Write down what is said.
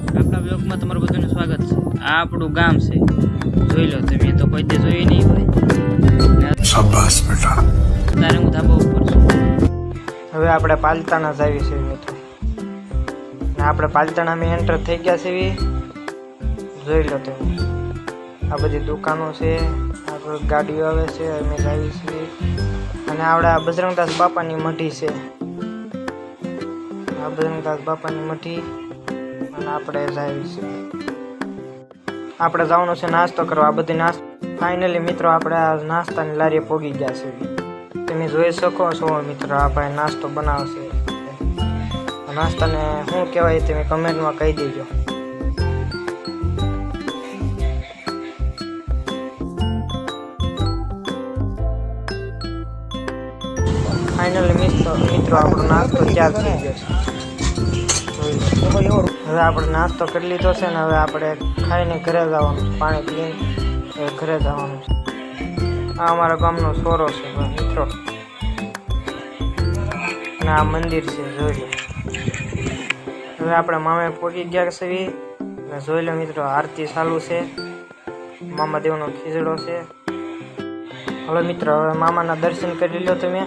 આપણા બ્લોગમાં તમારું બધાનું સ્વાગત છે। આ આપણું ગામ છે, જોઈ લો તમે, તો કોઈ દે જોઈ નહીં હોય। શાબાશ બેટા। તારે હું ધાબા ઉપર છું। હવે આપણે પાલતાણા જ આવી છે મિત્રો, ને આપણે પાલતાણામાં એન્ટર થઈ ગયા છે। જોઈ લો તમે, આ બધી દુકાનો છે, આ ગાડીઓ આવે છે, અમે આવી છીએ। અને આપણા બજરંગદાસ બાપાની મઢી છે, આ બજરંગદાસ બાપાની મઢી। અને આપણે આવી છીએ, આપણે જવાનું છે નાસ્તો કરવા। આ બધી નાસ્તો ફાઇનલી મિત્રો આપણે આ નાસ્તાની લારીએ પોગી ગયા છે। તમે જોઈ શકો છો મિત્રો, આ ભાઈ નાસ્તો બનાવશે। નાસ્તાને શું કહેવાય તમે કમેન્ટમાં કહી દેજો। ફાઇનલી મિત્રો આપણો નાસ્તો તૈયાર થઈ ગયો છે। હવે આપણે નાસ્તો કરી લીધો છે ને હવે આપણે ખાઈને ઘરે જવાનું, પાણી પીને ઘરે જવાનું છે। આ અમારા ગામનો સોરો છે મિત્રો, અને આ મંદિર છે, જોઈ લો। હવે આપણે મામે પહોંચી ગયા છે ને જોઈ લો મિત્રો, આરતી ચાલુ છે, મામા દેવનો ખીજડો છે। હવે મિત્રો હવે મામાના દર્શન કરી લો તમે।